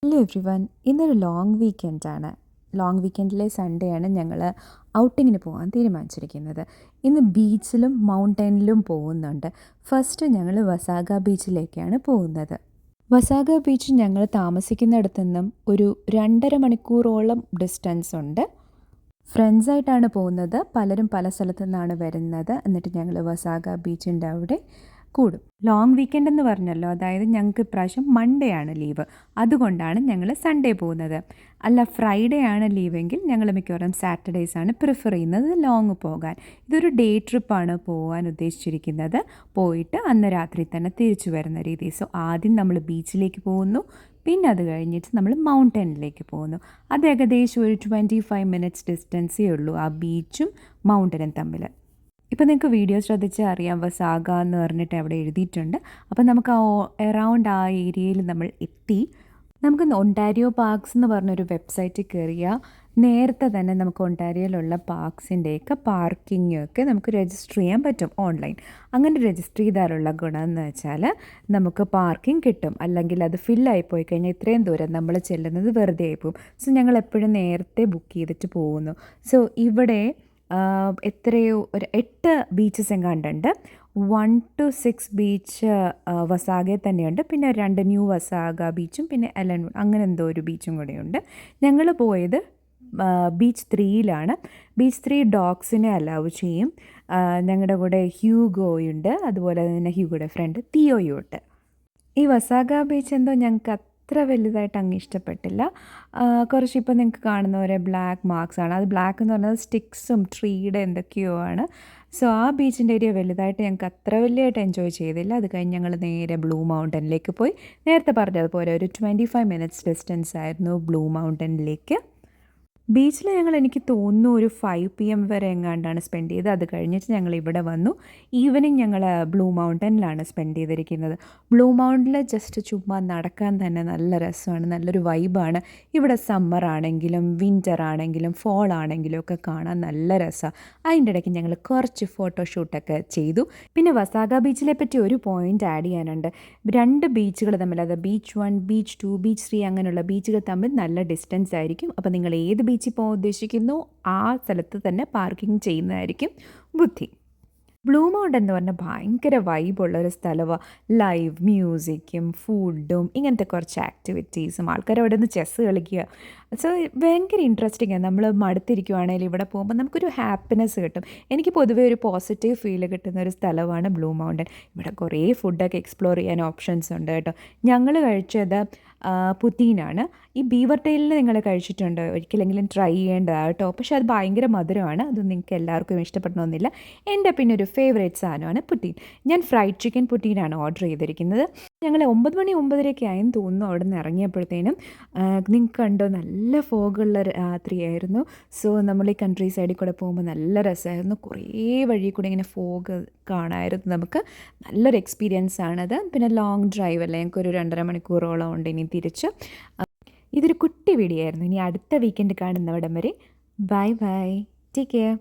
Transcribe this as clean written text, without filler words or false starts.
Hello every one, ഇന്നൊരു long വീക്കെൻഡാണ്. Long വീക്കെൻഡിലെ Sunday ആണ് ഞങ്ങൾ ഔട്ടിങ്ങിന് പോകാൻ തീരുമാനിച്ചിരിക്കുന്നത്. ഇന്ന് ബീച്ചിലും മൗണ്ടനിലും പോകുന്നുണ്ട്. ഫസ്റ്റ് ഞങ്ങൾ വസാഗ ബീച്ചിലേക്കാണ് പോകുന്നത്. വസാഗ ബീച്ച് ഞങ്ങൾ താമസിക്കുന്നിടത്തു നിന്നും ഒരു 2.5 മണിക്കൂറോളം ഡിസ്റ്റൻസ് ഉണ്ട്. ഫ്രണ്ട്സായിട്ടാണ് പോകുന്നത്. പലരും പല സ്ഥലത്തു നിന്നാണ് വരുന്നത്. എന്നിട്ട് ഞങ്ങൾ വസാഗ ബീച്ചിൻ്റെ അവിടെ കൂടും. ലോങ് വീക്കെൻഡ് എന്ന് പറഞ്ഞല്ലോ, അതായത് ഞങ്ങൾക്ക് ഇപ്രാവശ്യം മൺഡേ ആണ് ലീവ്. അതുകൊണ്ടാണ് ഞങ്ങൾ സൺഡേ പോകുന്നത്. അല്ല, ഫ്രൈഡേ ആണ് ലീവെങ്കിൽ ഞങ്ങൾ മിക്കവാറും സാറ്റർഡേയ്സ് ആണ് പ്രിഫർ ചെയ്യുന്നത് ലോങ് പോകാൻ. ഇതൊരു ഡേ ട്രിപ്പാണ് പോകാൻ ഉദ്ദേശിച്ചിരിക്കുന്നത്. പോയിട്ട് അന്ന് രാത്രി തന്നെ തിരിച്ചു വരുന്ന രീതി. സോ ആദ്യം നമ്മൾ ബീച്ചിലേക്ക് പോകുന്നു, പിന്നെ അത് കഴിഞ്ഞിട്ട് നമ്മൾ മൗണ്ടനിലേക്ക് പോകുന്നു. അത് ഏകദേശം ഒരു 25 മിനിറ്റ്സ് ഡിസ്റ്റൻസേ ഉള്ളൂ ആ ബീച്ചും മൗണ്ടനും തമ്മിൽ. ഇപ്പോൾ നിങ്ങൾക്ക് വീഡിയോ ശ്രദ്ധിച്ചാൽ അറിയാം, വസാഗ എന്ന് പറഞ്ഞിട്ട് അവിടെ എഴുതിയിട്ടുണ്ട്. അപ്പോൾ നമുക്ക് അറൗണ്ട് ആ ഏരിയയിൽ നമ്മൾ എത്തി. നമുക്ക് ഒണ്ടാരിയോ പാർക്സ് എന്ന് പറഞ്ഞൊരു വെബ്സൈറ്റിൽ കയറിയാൽ നേരത്തെ തന്നെ നമുക്ക് ഒണ്ടാരിയോയിലുള്ള പാർക്സിൻ്റെയൊക്കെ പാർക്കിങ്ങൊക്കെ നമുക്ക് രജിസ്റ്റർ ചെയ്യാൻ പറ്റും ഓൺലൈൻ. അങ്ങനെ രജിസ്റ്റർ ചെയ്താലുള്ള ഗുണം എന്ന് വെച്ചാൽ നമുക്ക് പാർക്കിംഗ് കിട്ടും. അല്ലെങ്കിൽ അത് ഫില്ലായി പോയി കഴിഞ്ഞാൽ ഇത്രയും ദൂരം നമ്മൾ ചെല്ലുന്നത് വെറുതെ ആയിപ്പോവും. സോ ഞങ്ങൾ എപ്പോഴും നേരത്തെ ബുക്ക് ചെയ്തിട്ട് പോകുന്നു. സോ ഇവിടെ എത്രയോ ഒരു 8 ബീച്ചസ് എങ്ങാണ്ടുണ്ട്. 1 to 6 ബീച്ച് വസാഗയിൽ തന്നെയുണ്ട്. പിന്നെ 2 ന്യൂ വസാഗ ബീച്ചും പിന്നെ എലൻവുഡ് അങ്ങനെ എന്തോ ഒരു ബീച്ചും കൂടെയുണ്ട്. ഞങ്ങൾ പോയത് ബീച്ച് 3യിലാണ്. ബീച്ച് 3 ഡോഗ്സിനെ അലൗ ചെയ്യും. ഞങ്ങളുടെ കൂടെ ഹ്യൂഗോയുണ്ട്, അതുപോലെ തന്നെ ഹ്യൂഗോയുടെ ഫ്രണ്ട് തിയോയും ഉണ്ട്. ഈ വസാഗ ബീച്ച് എന്തോ ഞങ്ങൾക്ക് അത്ര വലുതായിട്ട് അങ്ങ് ഇഷ്ടപ്പെട്ടില്ല. കുറച്ച് ഇപ്പോൾ നിങ്ങൾക്ക് കാണുന്ന പോലെ ബ്ലാക്ക് മാർക്സ് ആണ്. അത് ബ്ലാക്ക് എന്ന് പറഞ്ഞാൽ സ്റ്റിക്സും ട്രീയുടെ എന്തൊക്കെയോ ആണ്. സോ ആ ബീച്ചിൻ്റെ ഏരിയ വലുതായിട്ട് ഞങ്ങൾക്ക് അത്ര വലിയതായിട്ട് എൻജോയ് ചെയ്തില്ല. അത് കഴിഞ്ഞ് ഞങ്ങൾ നേരെ ബ്ലൂ മൗണ്ടനിലേക്ക് പോയി. നേരത്തെ പറഞ്ഞതുപോലെ ഒരു 25 മിനിറ്റ്സ് ഡിസ്റ്റൻസ് ആയിരുന്നു ബ്ലൂ മൗണ്ടനിലേക്ക്. ബീച്ചിൽ ഞങ്ങൾ എനിക്ക് തോന്നുന്നു ഒരു 5 PM വരെ എങ്ങാണ്ടാണ് സ്പെൻഡ് ചെയ്തത്. അത് കഴിഞ്ഞിട്ട് ഞങ്ങൾ ഇവിടെ വന്നു. ഈവനിങ് ഞങ്ങൾ ബ്ലൂ മൗണ്ടനിലാണ് സ്പെൻഡ് ചെയ്തിരിക്കുന്നത്. ബ്ലൂ മൗണ്ടനിൽ ജസ്റ്റ് ചുമ്മാ നടക്കാൻ തന്നെ നല്ല രസമാണ്, നല്ലൊരു വൈബാണ്. ഇവിടെ സമ്മർ ആണെങ്കിലും വിൻ്റർ ആണെങ്കിലും ഫോൾ ആണെങ്കിലും ഒക്കെ കാണാൻ നല്ല രസമാണ്. അതിൻ്റെ ഇടയ്ക്ക് ഞങ്ങൾ കുറച്ച് ഫോട്ടോഷൂട്ടൊക്കെ ചെയ്തു. പിന്നെ വസാഗ ബീച്ചിലെ പറ്റി ഒരു പോയിൻ്റ് ആഡ് ചെയ്യാനുണ്ട്. 2 ബീച്ചുകൾ തമ്മിൽ, അത് ബീച്ച് 1, ബീച്ച് 2, ബീച്ച് 3 അങ്ങനെയുള്ള ബീച്ചുകൾ തമ്മിൽ നല്ല ഡിസ്റ്റൻസ് ആയിരിക്കും. അപ്പോൾ നിങ്ങൾ ഏത് ബീച്ചിൽ പോകാൻ ഉദ്ദേശിക്കുന്നു ആ സ്ഥലത്ത് തന്നെ പാർക്കിംഗ് ചെയ്യുന്നതായിരിക്കും ബുദ്ധി. ബ്ലൂ മൗണ്ടൻ എന്ന് പറഞ്ഞാൽ ഭയങ്കര വൈബുള്ളൊരു സ്ഥലമാണ്. ലൈവ് മ്യൂസിക്കും ഫുഡും ഇങ്ങനത്തെ കുറച്ച് ആക്ടിവിറ്റീസും, ആൾക്കാർ അവിടെ നിന്ന് ചെസ്സ് കളിക്കുക. സോ ഭയങ്കര ഇൻട്രസ്റ്റിംഗ് ആണ്. നമ്മൾ മടുത്തിരിക്കുവാണെങ്കിൽ ഇവിടെ പോകുമ്പോൾ നമുക്കൊരു ഹാപ്പിനെസ് കിട്ടും. എനിക്ക് പൊതുവേ ഒരു പോസിറ്റീവ് ഫീൽ കിട്ടുന്ന ഒരു സ്ഥലമാണ് ബ്ലൂ മൗണ്ടൻ. ഇവിടെ കുറേ ഫുഡൊക്കെ എക്സ്പ്ലോർ ചെയ്യാൻ ഓപ്ഷൻസ് ഉണ്ട് കേട്ടോ. ഞങ്ങൾ കഴിച്ചത് പുതീനാണ്. ഈ ബീവർ ടെയിലിൽ നിങ്ങൾ കഴിച്ചിട്ടുണ്ട്, ഒരിക്കലെങ്കിലും ട്രൈ ചെയ്യേണ്ടതാണ് കേട്ടോ. പക്ഷേ അത് ഭയങ്കര മധുരമാണ്. അത് നിങ്ങൾക്ക് എല്ലാവർക്കും ഇഷ്ടപ്പെടണമെന്നില്ല. എൻ്റെ പിന്നെ ഒരു ഫേവറേറ്റ് സാധനമാണ് പുട്ടീൻ. ഞാൻ ഫ്രൈഡ് ചിക്കൻ പുട്ടീനാണ് ഓർഡർ ചെയ്തിരിക്കുന്നത്. ഞങ്ങൾ 9 മണി 9:30 ആയെന്ന് തോന്നുന്നു അവിടെ നിന്ന് ഇറങ്ങിയപ്പോഴത്തേനും. നിങ്ങൾക്ക് കണ്ടോ, നല്ല ഫോഗുള്ള രാത്രിയായിരുന്നു. സോ നമ്മൾ ഈ കൺട്രി സൈഡിൽ കൂടെ പോകുമ്പോൾ നല്ല രസമായിരുന്നു. കുറേ വഴി കൂടെ ഇങ്ങനെ ഫോഗ് കാണാമായിരുന്നു നമുക്ക്. നല്ലൊരു എക്സ്പീരിയൻസ് ആണത്. പിന്നെ ലോങ് ഡ്രൈവ് അല്ലേ, ഞങ്ങൾക്കൊരു 2.5 മണിക്കൂറോളം ഉണ്ട് ഇനി തിരിച്ച്. ഇതൊരു കുട്ടി വീഡിയോ ആയിരുന്നു. ഇനി അടുത്ത വീക്കെൻഡ് കാണുന്നവിടം വരെ ബൈ ബൈ, ടേക്ക് കെയർ.